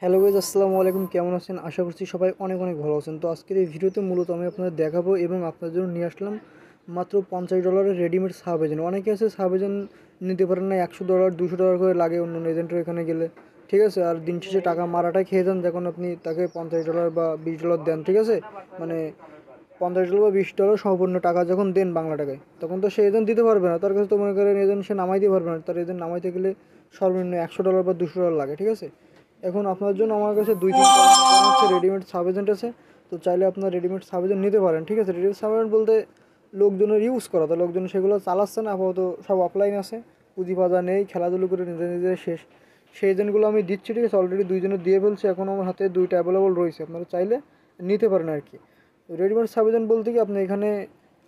Hello guys, আসসালামু আলাইকুম। কেমন আছেন? আশা করছি সবাই অনেক অনেক ভালো আছেন। তো আজকের এই ভিডিওতে মূলত আমি আপনাদের দেখাবো এবং আপনার জন্য নিয়ে আসলাম মাত্র $50 রেডিমেড সাব এজেন্ট। অনেকে আছে সাব এজেন্ট নিতে পারেন না, $100 $200 করে লাগে অন্য এজেন্টের এখানে গেলে, ঠিক আছে। আর দিন শেষে টাকা মারাটাই খেয়ে যান যখন আপনি তাকে $50 বা $20 দেন, ঠিক আছে। মানে $50 বা $20 সম্পূর্ণ টাকা যখন দেন বাংলা টাকায়, তখন তো সে এজেন্ট দিতে পারবে না। তার কাছে তো মনে করেন এজেন্ট সে নামাইতে পারবে না। তার এজেন্ট নামাইতে গেলে সর্বনিম্ন $100 বা $200 লাগে, ঠিক আছে। এখন আপনার জন্য আমার কাছে দুই তিনটা হচ্ছে রেডিমেড সাব এজেন্ট আছে। তো চাইলে আপনার রেডিমেড সাব এজেন্ট নিতে পারেন, ঠিক আছে। রেডিমেড সাব এজেন্ট বলতে লোকজনের ইউজ করা, তো লোকজন সেগুলো চালাচ্ছে না, আপাতত সব অফলাইন আছে, পুঁজি পাজা নেই, খেলাধুলো করে নিজে নিজে শেষ। সেই এজেন্টগুলো আমি দিচ্ছি, ঠিক আছে। অলরেডি দুইজনে দিয়ে ফেলছি, এখন আমার হাতে দুইটা অ্যাভেলেবল রয়েছে, আপনারা চাইলে নিতে পারেন আর কি। রেডিমেড সাব এজেন্ট বলতে কি, আপনি এখানে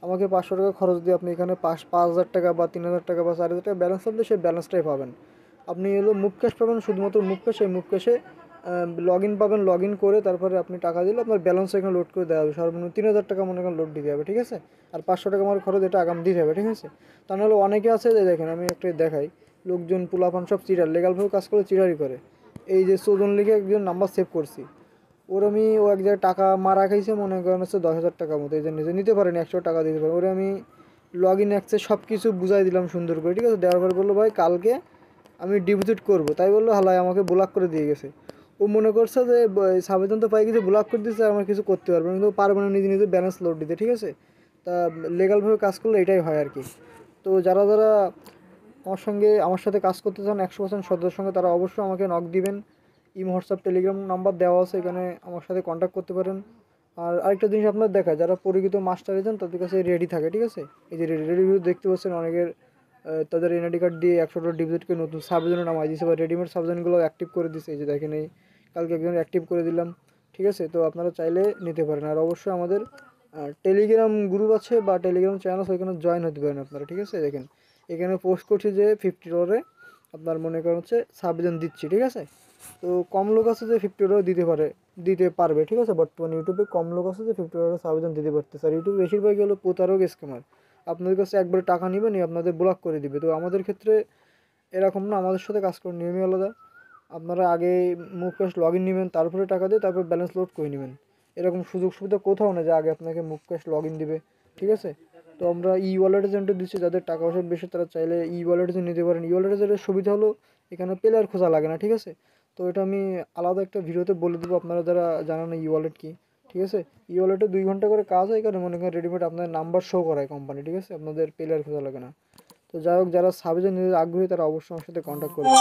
আমাকে $500 খরচ দিয়ে আপনি এখানে 5,000 টাকা বা 3,000 টাকা বা 4,000 টাকা ব্যালেন্স থাকলে সেই ব্যালেন্সটাই পাবেন। আপনি হলো মুভ ক্যাশ পাবেন, শুধুমাত্র মুভ ক্যাশ। সেই মুভ ক্যাশে লগ ইন পাবেন, লগ ইন করে তারপরে আপনি টাকা দিলে আপনার ব্যালেন্স এখানে লোড করে দেওয়া হবে। সর্বনিম্ন 3,000 টাকা মনে করেন লোড দিতে হবে, ঠিক আছে। আর $500 আমার খরচ, এটা আগাম দিতে হবে, ঠিক আছে। তা নাহলে অনেকে আছে যে, দেখেন আমি একটা দেখাই, লোকজন পোলাপান সব চিটার, লিগালভাবে কাজ করে চিটারি করে। এই যে সুজন লিখে একজন নাম্বার সেভ করছি, ও এক জায়গায় টাকা মারা খাইছে, মনে করেন হচ্ছে 10,000 টাকা মতো। এই যে নিজে নিতে পারেন, 100 টাকা দিতে পারেন। আমি লগ ইন অ্যাক্সেস সব কিছু বুঝাই দিলাম সুন্দর করে, ঠিক আছে। দেওয়ার পর বললো, ভাই কালকে আমি ডিপোজিট করবো। তাই বললো, হালাই আমাকে ব্লক করে দিয়ে গেছে। ও মনে করছে যে সাবেদন তো পাই কিছু ব্লক করে দিচ্ছে, আর আমার কিছু করতে পারবে না, কিন্তু পারবে না নিজে নিজে ব্যালেন্স লোড দিতে, ঠিক আছে। তা লিগালভাবে কাজ করলে এটাই হয় আর কি। তো যারা যারা আমার সাথে কাজ করতে চান 100% সদস্যের সঙ্গে, তারা অবশ্যই আমাকে নক দিবেন। হোয়াটসঅ্যাপ টেলিগ্রাম নাম্বার দেওয়া আছে, এখানে আমার সাথে কন্ট্যাক্ট করতে পারেন। আর আরেকটা জিনিস আপনার দেখায়, যারা পরিচিত মাস্টার এজেন্ট তাদের কাছে রেডি থাকে, ঠিক আছে। এই যে রেডি দেখতে পাচ্ছেন অনেকের, তাদের এনআইডি কার্ড দিয়ে $100 ডিপোজিটকে নতুন সাবজেন্ট নামাই দিয়েছে, বা রেডিমেড সাবজেন্টগুলো অ্যাক্টিভ করে দিচ্ছে। এই যে দেখেন, এই কালকে একজন অ্যাক্টিভ করে দিলাম, ঠিক আছে। তো আপনারা চাইলে নিতে পারেন। আর অবশ্যই আমাদের টেলিগ্রাম গ্রুপ আছে বা টেলিগ্রাম চ্যানেল আছে, ওইখানে জয়েন হতে পারেন আপনারা, ঠিক আছে। দেখেন এখানে পোস্ট করছি যে $50 আপনার মনে করেন হচ্ছে সাবজেন্ট দিচ্ছি, ঠিক আছে। তো কম লোক আছে যে $50 দিতে পারবে, ঠিক আছে। বর্তমানে ইউটিউবে কম লোক আছে যে $50 সাবজেন্ট দিতে পারতেছে। আর ইউটিউব বেশিরভাগই হলো প্রতারক, স্ক্যামার। আপনাদের কাছে একবারে টাকা নেবে নি, আপনাদের ব্লক করে দিবে। তো আমাদের ক্ষেত্রে এরকম না, আমাদের সাথে কাজ করার নিয়মই আলাদা। আপনারা আগে মুভ ক্যাশ লগ ইন নেবেন, তারপরে টাকা দিয়ে তারপর ব্যালেন্স লোড করে নেবেন। এরকম সুযোগ সুবিধা কোথাও না যে আগে আপনাকে মুভ ক্যাশ লগ ইন দিবে, ঠিক আছে। তো আমরা ওয়ালেট এজেন্টে দিচ্ছি, যাদের টাকা পয়সা বেশি তারা চাইলে ওয়ালেট এজেন্ট নিতে পারেন। ওয়ালেট এজেন্টের সুবিধা হলো এখানে প্লেয়ার খোঁজা লাগে না, ঠিক আছে। তো এটা আমি আলাদা একটা ভিডিওতে বলে দেবো, আপনারা যারা জানেন না ওয়ালেট কি, ঠিক আছে। ওয়ালেটে 2 ঘন্টা করে কাজ হয়, কারণ মনে করেন রেডিমেড আপনার নাম্বার শো করায় কোম্পানি, ঠিক আছে। আপনাদের প্লেয়ার খোঁজা লাগে না। তো যাই হোক, যারা সাবজেক্ট নিতে আগ্রহী তারা অবশ্যই আমার সাথে কন্ট্যাক্ট করবেন।